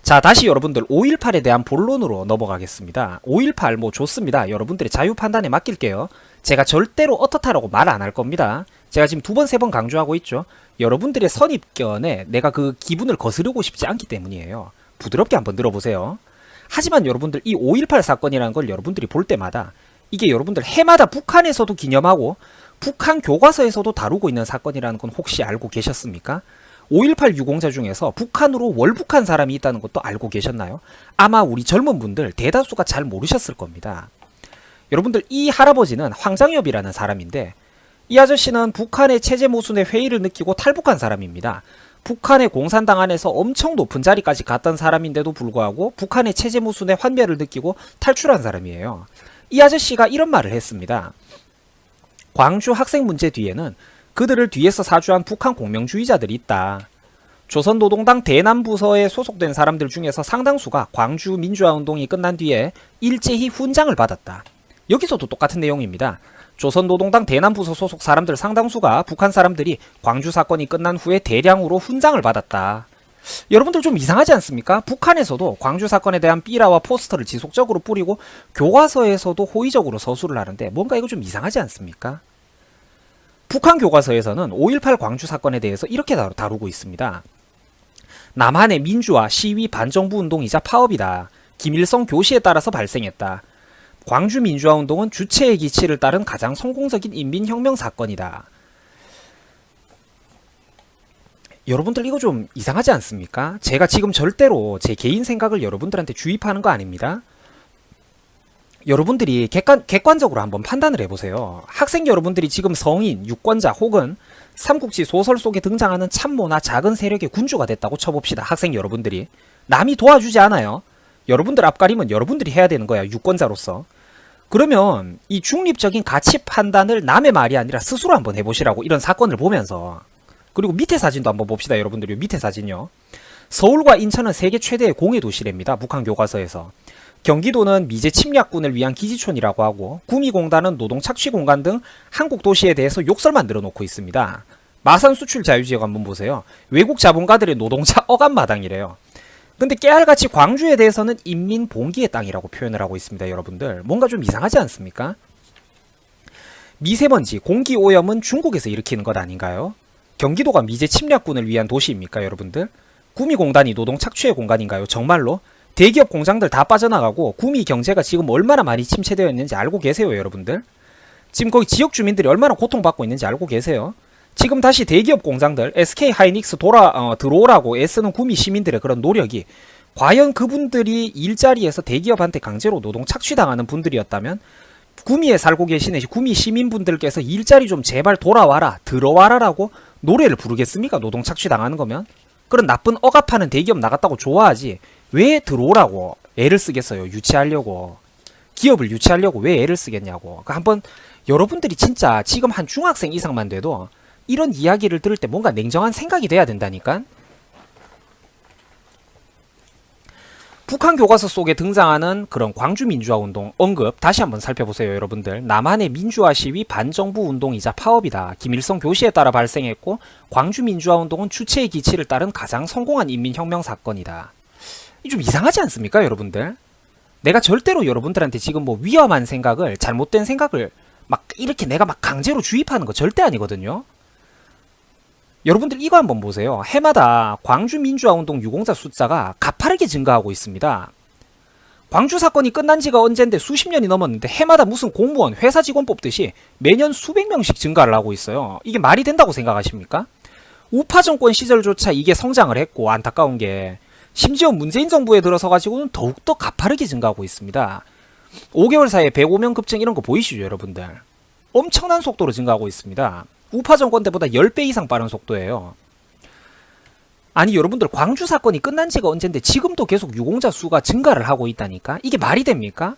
자, 다시 여러분들 5.18에 대한 본론으로 넘어가겠습니다. 5.18 뭐 좋습니다. 여러분들의 자유 판단에 맡길게요. 제가 절대로 어떻다라고 말 안 할 겁니다. 제가 지금 2번, 3번 강조하고 있죠. 여러분들의 선입견에 내가 그 기분을 거스르고 싶지 않기 때문이에요. 부드럽게 한번 들어보세요. 하지만 여러분들 이 5.18 사건이라는 걸 여러분들이 볼 때마다 이게 여러분들 해마다 북한에서도 기념하고 북한 교과서에서도 다루고 있는 사건이라는 건 혹시 알고 계셨습니까? 5.18 유공자 중에서 북한으로 월북한 사람이 있다는 것도 알고 계셨나요? 아마 우리 젊은 분들 대다수가 잘 모르셨을 겁니다. 여러분들 이 할아버지는 황장엽이라는 사람인데 이 아저씨는 북한의 체제 모순의 회의를 느끼고 탈북한 사람입니다. 북한의 공산당 안에서 엄청 높은 자리까지 갔던 사람인데도 불구하고 북한의 체제 모순의 환멸을 느끼고 탈출한 사람이에요. 이 아저씨가 이런 말을 했습니다. 광주 학생 문제 뒤에는 그들을 뒤에서 사주한 북한 공명주의자들이 있다. 조선노동당 대남부서에 소속된 사람들 중에서 상당수가 광주 민주화운동이 끝난 뒤에 일제히 훈장을 받았다. 여기서도 똑같은 내용입니다. 조선노동당 대남부서 소속 사람들 상당수가 북한 사람들이 광주 사건이 끝난 후에 대량으로 훈장을 받았다. 여러분들 좀 이상하지 않습니까? 북한에서도 광주 사건에 대한 삐라와 포스터를 지속적으로 뿌리고 교과서에서도 호의적으로 서술을 하는데 뭔가 이거 좀 이상하지 않습니까? 북한 교과서에서는 5.18 광주 사건에 대해서 이렇게 다루고 있습니다. 남한의 민주화, 시위, 반정부 운동이자 파업이다. 김일성 교시에 따라서 발생했다. 광주 민주화 운동은 주체의 기치를 따른 가장 성공적인 인민혁명 사건이다. 여러분들 이거 좀 이상하지 않습니까? 제가 지금 절대로 제 개인 생각을 여러분들한테 주입하는 거 아닙니다. 여러분들이 객관적으로 한번 판단을 해보세요. 학생 여러분들이 지금 성인, 유권자 혹은 삼국지 소설 속에 등장하는 참모나 작은 세력의 군주가 됐다고 쳐봅시다. 학생 여러분들이. 남이 도와주지 않아요. 여러분들 앞가림은 여러분들이 해야 되는 거야. 유권자로서. 그러면 이 중립적인 가치 판단을 남의 말이 아니라 스스로 한번 해보시라고 이런 사건을 보면서. 그리고 밑에 사진도 한번 봅시다. 여러분들이 밑에 사진요. 서울과 인천은 세계 최대의 공해 도시랍니다. 북한 교과서에서. 경기도는 미제 침략군을 위한 기지촌이라고 하고 구미공단은 노동 착취 공간 등 한국 도시에 대해서 욕설만 늘어놓고 있습니다. 마산 수출 자유지역 한번 보세요. 외국 자본가들의 노동자 억압마당이래요. 근데 깨알같이 광주에 대해서는 인민 봉기의 땅이라고 표현을 하고 있습니다. 여러분들 뭔가 좀 이상하지 않습니까? 미세먼지, 공기오염은 중국에서 일으키는 것 아닌가요? 경기도가 미제 침략군을 위한 도시입니까? 여러분들? 구미공단이 노동 착취의 공간인가요? 정말로? 대기업 공장들 다 빠져나가고 구미 경제가 지금 얼마나 많이 침체되어 있는지 알고 계세요, 여러분들? 지금 거기 지역 주민들이 얼마나 고통받고 있는지 알고 계세요? 지금 다시 대기업 공장들 SK 하이닉스 들어오라고 애쓰는 구미 시민들의 그런 노력이 과연 그분들이 일자리에서 대기업한테 강제로 노동 착취당하는 분들이었다면 구미에 살고 계시는 구미 시민분들께서 일자리 좀 제발 돌아와라, 들어와라라고 노래를 부르겠습니까? 노동 착취당하는 거면? 그런 나쁜 억압하는 대기업 나갔다고 좋아하지 왜 들어오라고 애를 쓰겠어요? 유치하려고. 기업을 유치하려고 왜 애를 쓰겠냐고. 그러니까 한번 여러분들이 진짜 지금 한 중학생 이상만 돼도 이런 이야기를 들을 때 뭔가 냉정한 생각이 돼야 된다니까. 북한 교과서 속에 등장하는 그런 광주 민주화 운동 언급 다시 한번 살펴보세요. 여러분들. 남한의 민주화 시위 반정부 운동이자 파업이다. 김일성 교시에 따라 발생했고 광주 민주화 운동은 주체의 기치를 따른 가장 성공한 인민혁명 사건이다. 좀 이상하지 않습니까? 여러분들. 내가 절대로 여러분들한테 지금 뭐 위험한 생각을 잘못된 생각을 막 이렇게 내가 막 강제로 주입하는 거 절대 아니거든요. 여러분들 이거 한번 보세요. 해마다 광주 민주화운동 유공자 숫자가 가파르게 증가하고 있습니다. 광주 사건이 끝난 지가 언젠데 수십 년이 넘었는데 해마다 무슨 공무원, 회사 직원 뽑듯이 매년 수백 명씩 증가를 하고 있어요. 이게 말이 된다고 생각하십니까? 우파 정권 시절조차 이게 성장을 했고 안타까운 게 심지어 문재인 정부에 들어서 가지고는 더욱더 가파르게 증가하고 있습니다. 5개월 사이에 105명 급증 이런 거 보이시죠, 여러분들? 엄청난 속도로 증가하고 있습니다. 우파 정권 때보다 10배 이상 빠른 속도예요. 아니 여러분들 광주 사건이 끝난 지가 언젠데 지금도 계속 유공자 수가 증가를 하고 있다니까? 이게 말이 됩니까?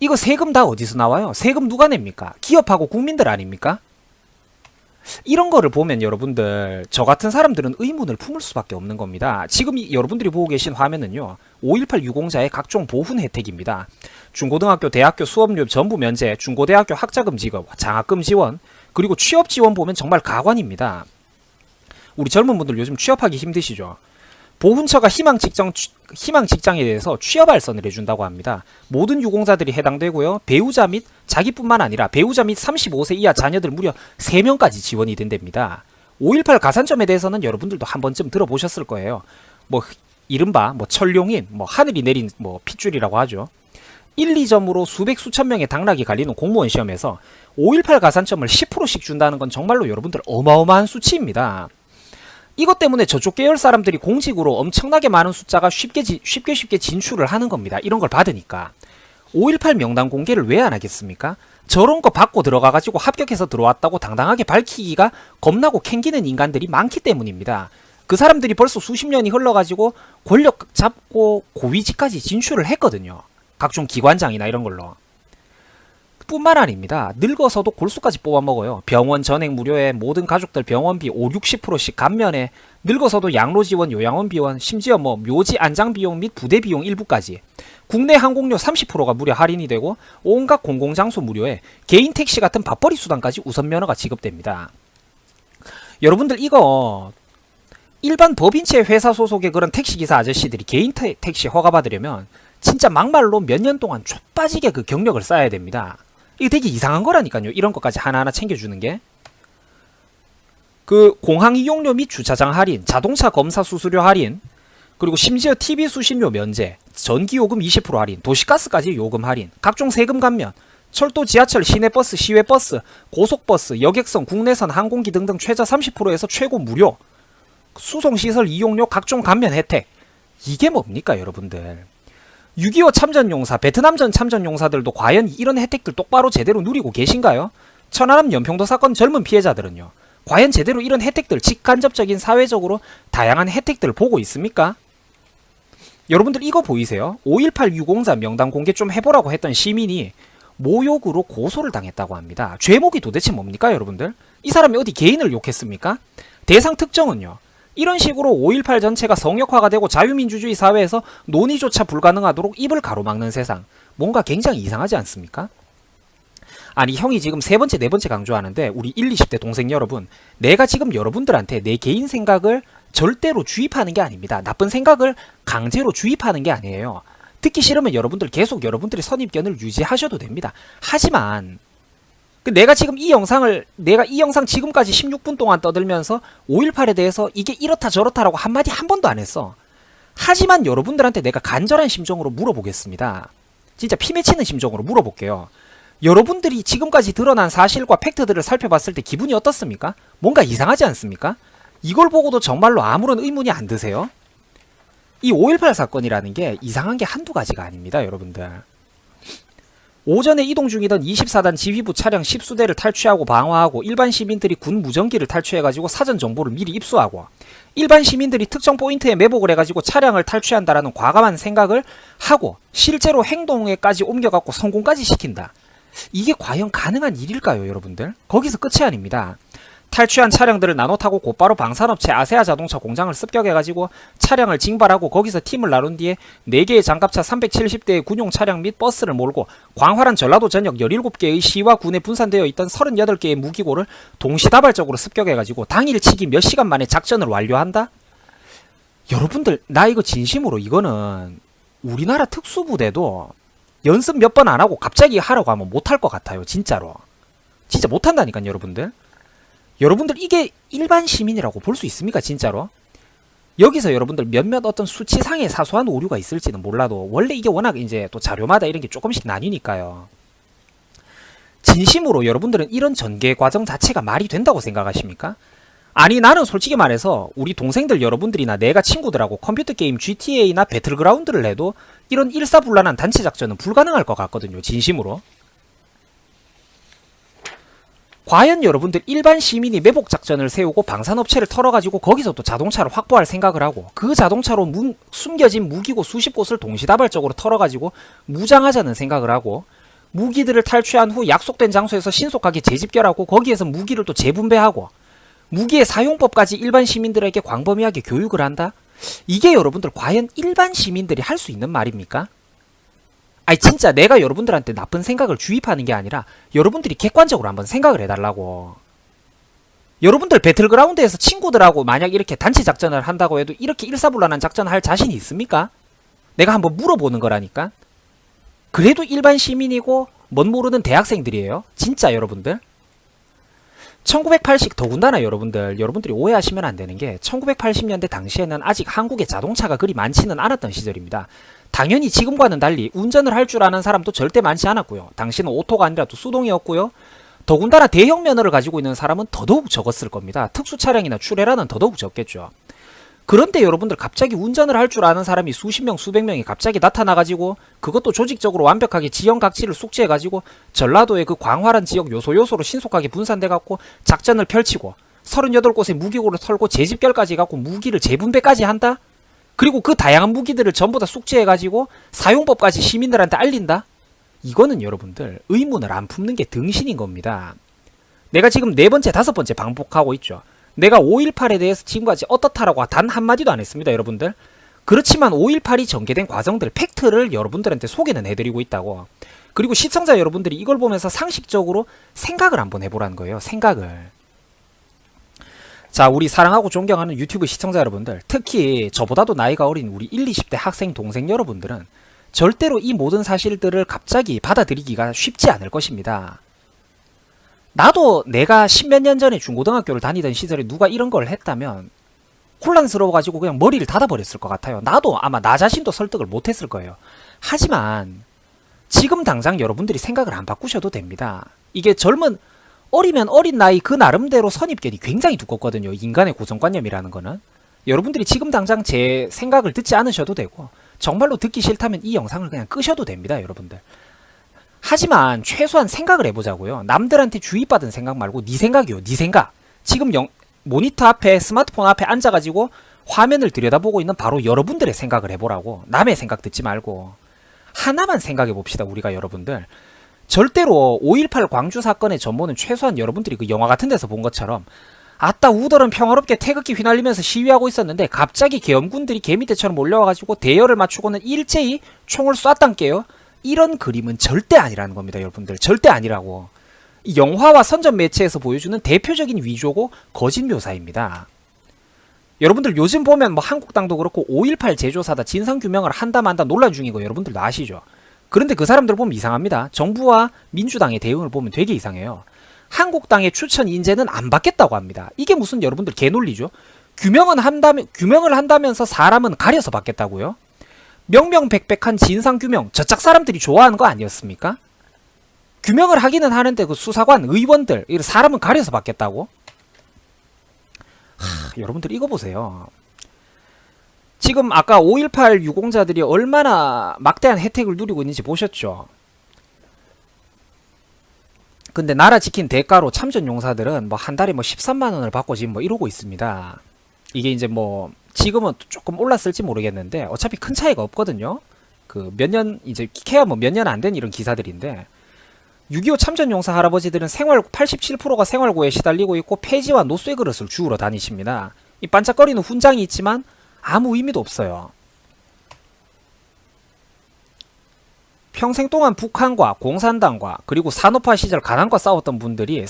이거 세금 다 어디서 나와요? 세금 누가 냅니까? 기업하고 국민들 아닙니까? 이런 거를 보면 여러분들 저 같은 사람들은 의문을 품을 수밖에 없는 겁니다. 지금 여러분들이 보고 계신 화면은요 5.18 유공자의 각종 보훈 혜택입니다. 중고등학교, 대학교 수업료 전부 면제, 중고대학교 학자금 지급, 장학금 지원, 그리고 취업 지원 보면 정말 가관입니다. 우리 젊은 분들 요즘 취업하기 힘드시죠? 보훈처가 희망 직장에 대해서 취업 알선을 해준다고 합니다. 모든 유공자들이 해당되고요. 배우자 및 자기뿐만 아니라 배우자 및 35세 이하 자녀들 무려 3명까지 지원이 된답니다. 5.18 가산점에 대해서는 여러분들도 한 번쯤 들어보셨을 거예요. 뭐 이른바 뭐 천룡인, 뭐 하늘이 내린 뭐 핏줄이라고 하죠. 1, 2점으로 수백 수천 명의 당락이 갈리는 공무원 시험에서 5.18 가산점을 10%씩 준다는 건 정말로 여러분들 어마어마한 수치입니다. 이것 때문에 저쪽 계열 사람들이 공직으로 엄청나게 많은 숫자가 쉽게 진출을 하는 겁니다. 이런 걸 받으니까. 5.18 명단 공개를 왜 안 하겠습니까? 저런 거 받고 들어가가지고 합격해서 들어왔다고 당당하게 밝히기가 겁나고 캥기는 인간들이 많기 때문입니다. 그 사람들이 벌써 수십 년이 흘러가지고 권력 잡고 고위직까지 진출을 했거든요. 각종 기관장이나 이런 걸로. 뿐만 아닙니다. 늙어서도 골수까지 뽑아먹어요. 병원 전액 무료에 모든 가족들 병원비 50~60%씩 감면에 늙어서도 양로 지원, 요양원 비원, 심지어 뭐 묘지 안장 비용 및 부대 비용 일부까지. 국내 항공료 30%가 무려 할인이 되고 온갖 공공장소 무료에 개인 택시 같은 밥벌이 수단까지 우선 면허가 지급됩니다. 여러분들 이거 일반 법인체 회사 소속의 그런 택시기사 아저씨들이 개인 택시 허가 받으려면 진짜 막말로 몇 년 동안 좆빠지게 그 경력을 쌓아야 됩니다. 이게 되게 이상한 거라니까요. 이런 것까지 하나하나 챙겨주는 게. 그 공항 이용료 및 주차장 할인, 자동차 검사 수수료 할인, 그리고 심지어 TV 수신료 면제, 전기요금 20% 할인, 도시가스까지 요금 할인, 각종 세금 감면, 철도, 지하철, 시내버스, 시외버스, 고속버스, 여객선, 국내선, 항공기 등등 최저 30%에서 최고 무료, 수송시설 이용료 각종 감면 혜택. 이게 뭡니까 여러분들. 6.25 참전용사, 베트남전 참전용사들도 과연 이런 혜택들 똑바로 제대로 누리고 계신가요? 천안함 연평도 사건 젊은 피해자들은요. 과연 제대로 이런 혜택들, 직간접적인 사회적으로 다양한 혜택들을 보고 있습니까? 여러분들 이거 보이세요? 5.18 유공자 명단 공개 좀 해보라고 했던 시민이 모욕으로 고소를 당했다고 합니다. 죄목이 도대체 뭡니까 여러분들? 이 사람이 어디 개인을 욕했습니까? 대상 특정은요. 이런 식으로 5.18 전체가 성역화가 되고 자유민주주의 사회에서 논의조차 불가능하도록 입을 가로막는 세상. 뭔가 굉장히 이상하지 않습니까? 아니 형이 지금 세 번째 네 번째 강조하는데 우리 1, 20대 동생 여러분, 내가 지금 여러분들한테 내 개인 생각을 절대로 주입하는 게 아닙니다. 나쁜 생각을 강제로 주입하는 게 아니에요. 듣기 싫으면 여러분들 계속 여러분들의 선입견을 유지하셔도 됩니다. 하지만 내가 지금 이 영상 지금까지 16분 동안 떠들면서 5.18에 대해서 이게 이렇다 저렇다라고 한마디 한 번도 안 했어. 하지만 여러분들한테 내가 간절한 심정으로 물어보겠습니다. 진짜 피 맺히는 심정으로 물어볼게요. 여러분들이 지금까지 드러난 사실과 팩트들을 살펴봤을 때 기분이 어떻습니까? 뭔가 이상하지 않습니까? 이걸 보고도 정말로 아무런 의문이 안 드세요? 이 5.18 사건이라는 게 이상한 게 한두 가지가 아닙니다, 여러분들. 오전에 이동 중이던 24단 지휘부 차량 10수대를 탈취하고 방어하고 일반 시민들이 군 무전기를 탈취해가지고 사전 정보를 미리 입수하고 일반 시민들이 특정 포인트에 매복을 해가지고 차량을 탈취한다라는 과감한 생각을 하고 실제로 행동에까지 옮겨갖고 성공까지 시킨다. 이게 과연 가능한 일일까요, 여러분들? 거기서 끝이 아닙니다. 탈취한 차량들을 나눠 타고 곧바로 방산업체 아세아 자동차 공장을 습격해가지고 차량을 징발하고 거기서 팀을 나눈 뒤에 4개의 장갑차 370대의 군용 차량 및 버스를 몰고 광활한 전라도 전역 17개의 시와 군에 분산되어 있던 38개의 무기고를 동시다발적으로 습격해가지고 당일치기 몇 시간 만에 작전을 완료한다? 여러분들 나 이거 진심으로 이거는 우리나라 특수부대도 연습 몇 번 안 하고 갑자기 하라고 하면 못할 것 같아요. 진짜로. 진짜 못한다니까요, 여러분들. 여러분들 이게 일반 시민이라고 볼 수 있습니까? 진짜로? 여기서 여러분들 몇몇 어떤 수치상의 사소한 오류가 있을지는 몰라도 원래 이게 워낙 이제 또 자료마다 이런 게 조금씩 나뉘니까요. 진심으로 여러분들은 이런 전개 과정 자체가 말이 된다고 생각하십니까? 아니 나는 솔직히 말해서 우리 동생들 여러분들이나 내가 친구들하고 컴퓨터 게임 GTA나 배틀그라운드를 해도 이런 일사불란한 단체 작전은 불가능할 것 같거든요. 진심으로. 과연 여러분들 일반 시민이 매복 작전을 세우고 방산업체를 털어가지고 거기서 또 자동차를 확보할 생각을 하고 그 자동차로 숨겨진 무기고 수십 곳을 동시다발적으로 털어가지고 무장하자는 생각을 하고 무기들을 탈취한 후 약속된 장소에서 신속하게 재집결하고 거기에서 무기를 또 재분배하고 무기의 사용법까지 일반 시민들에게 광범위하게 교육을 한다? 이게 여러분들 과연 일반 시민들이 할 수 있는 말입니까? 아니 진짜 내가 여러분들한테 나쁜 생각을 주입하는 게 아니라 여러분들이 객관적으로 한번 생각을 해달라고. 여러분들 배틀그라운드에서 친구들하고 만약 이렇게 단체 작전을 한다고 해도 이렇게 일사불란한 작전을 할 자신이 있습니까? 내가 한번 물어보는 거라니까. 그래도 일반 시민이고 뭔 모르는 대학생들이에요. 진짜 여러분들. 1980 더군다나 여러분들이 오해하시면 안 되는 게 1980년대 당시에는 아직 한국에 자동차가 그리 많지는 않았던 시절입니다. 당연히 지금과는 달리 운전을 할 줄 아는 사람도 절대 많지 않았고요. 당시는 오토가 아니라 또 수동이었고요. 더군다나 대형 면허를 가지고 있는 사람은 더더욱 적었을 겁니다. 특수 차량이나 출애라는 더더욱 적겠죠. 그런데 여러분들 갑자기 운전을 할 줄 아는 사람이 수십 명, 수백 명이 갑자기 나타나가지고 그것도 조직적으로 완벽하게 지형 각지를 숙지해가지고 전라도의 그 광활한 지역 요소로 신속하게 분산돼갖고 작전을 펼치고 38곳에 무기고를 털고 재집결까지 해갖고 무기를 재분배까지 한다? 그리고 그 다양한 무기들을 전부 다 숙지해가지고 사용법까지 시민들한테 알린다? 이거는 여러분들 의문을 안 품는 게 등신인 겁니다. 내가 지금 4번째, 5번째 반복하고 있죠. 내가 5.18에 대해서 지금까지 어떻다라고 단 한마디도 안 했습니다, 여러분들. 그렇지만 5.18이 전개된 과정들, 팩트를 여러분들한테 소개는 해드리고 있다고. 그리고 시청자 여러분들이 이걸 보면서 상식적으로 생각을 한번 해보라는 거예요, 생각을. 자, 우리 사랑하고 존경하는 유튜브 시청자 여러분들, 특히 저보다도 나이가 어린 우리 1, 20대 학생, 동생 여러분들은 절대로 이 모든 사실들을 갑자기 받아들이기가 쉽지 않을 것입니다. 나도 내가 십몇 년 전에 중고등학교를 다니던 시절에 누가 이런 걸 했다면 혼란스러워가지고 그냥 머리를 닫아버렸을 것 같아요. 나도 아마 나 자신도 설득을 못했을 거예요. 하지만 지금 당장 여러분들이 생각을 안 바꾸셔도 됩니다. 이게 어리면 어린 나이 그 나름대로 선입견이 굉장히 두껍거든요. 인간의 고정관념이라는 거는. 여러분들이 지금 당장 제 생각을 듣지 않으셔도 되고 정말로 듣기 싫다면 이 영상을 그냥 끄셔도 됩니다, 여러분들. 하지만 최소한 생각을 해보자고요. 남들한테 주입받은 생각 말고 네 생각이요. 네 생각. 지금 모니터 앞에 스마트폰 앞에 앉아가지고 화면을 들여다보고 있는 바로 여러분들의 생각을 해보라고. 남의 생각 듣지 말고. 하나만 생각해봅시다, 우리가 여러분들. 절대로 5.18 광주 사건의 전모는 최소한 여러분들이 그 영화 같은 데서 본 것처럼 아따 우더는 평화롭게 태극기 휘날리면서 시위하고 있었는데 갑자기 계엄군들이 개미떼처럼 몰려와가지고 대열을 맞추고는 일제히 총을 쐈단께요. 이런 그림은 절대 아니라는 겁니다, 여러분들. 절대 아니라고. 이 영화와 선전 매체에서 보여주는 대표적인 위조고 거짓 묘사입니다. 여러분들 요즘 보면 뭐 한국당도 그렇고 5.18 제조사다 진상규명을 한다 만다 논란 중인 거 여러분들도 아시죠? 그런데 그 사람들 보면 이상합니다. 정부와 민주당의 대응을 보면 되게 이상해요. 한국당의 추천 인재는 안 받겠다고 합니다. 이게 무슨 여러분들 개논리죠? 규명을 한다면서 사람은 가려서 받겠다고요? 명명백백한 진상규명, 저짝 사람들이 좋아하는 거 아니었습니까? 규명을 하기는 하는데 그 수사관, 의원들, 사람은 가려서 받겠다고? 여러분들 이거 보세요. 지금 아까 5.18 유공자들이 얼마나 막대한 혜택을 누리고 있는지 보셨죠? 근데 나라 지킨 대가로 참전용사들은 뭐 한 달에 뭐 13만원을 받고 지금 뭐 이러고 있습니다. 이게 이제 뭐 지금은 조금 올랐을지 모르겠는데 어차피 큰 차이가 없거든요. 그 몇 년 이제 키케야 뭐 몇 년 안 된 이런 기사들인데 6.25 참전용사 할아버지들은 87%가 생활고에 시달리고 있고 폐지와 노쇠 그릇을 주우러 다니십니다. 이 반짝거리는 훈장이 있지만 아무 의미도 없어요. 평생 동안 북한과 공산당과 그리고 산업화 시절 가난과 싸웠던 분들이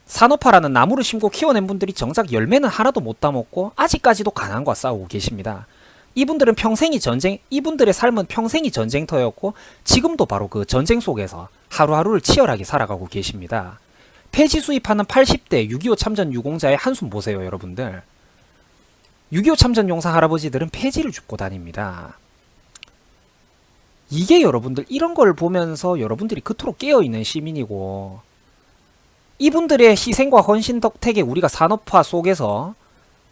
산업화라는 나무를 심고 키워낸 분들이 정작 열매는 하나도 못 따먹고 아직까지도 가난과 싸우고 계십니다. 이분들의 삶은 평생이 전쟁터였고 지금도 바로 그 전쟁 속에서 하루하루를 치열하게 살아가고 계십니다. 폐지 수입하는 80대 6.25 참전 유공자의 한숨 보세요, 여러분들. 6.25 참전 용사 할아버지들은 폐지를 줍고 다닙니다. 이게 여러분들 이런 걸 보면서 여러분들이 그토록 깨어있는 시민이고 이분들의 희생과 헌신 덕택에 우리가 산업화 속에서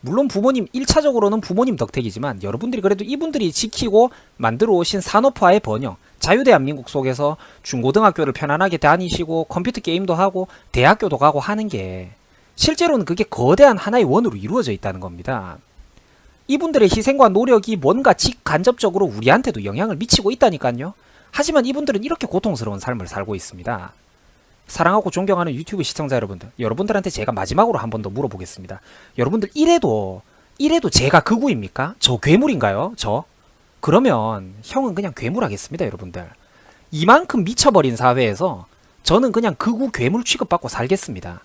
물론 부모님 1차적으로는 부모님 덕택이지만 여러분들이 그래도 이분들이 지키고 만들어 오신 산업화의 번영 자유대한민국 속에서 중고등학교를 편안하게 다니시고 컴퓨터 게임도 하고 대학교도 가고 하는 게 실제로는 그게 거대한 하나의 원으로 이루어져 있다는 겁니다. 이분들의 희생과 노력이 뭔가 직간접적으로 우리한테도 영향을 미치고 있다니까요. 하지만 이분들은 이렇게 고통스러운 삶을 살고 있습니다. 사랑하고 존경하는 유튜브 시청자 여러분들, 여러분들한테 제가 마지막으로 한 번 더 물어보겠습니다. 여러분들 이래도 제가 극우입니까? 저 괴물인가요? 그러면 형은 그냥 괴물 하겠습니다, 여러분들. 이만큼 미쳐버린 사회에서 저는 그냥 극우 괴물 취급받고 살겠습니다.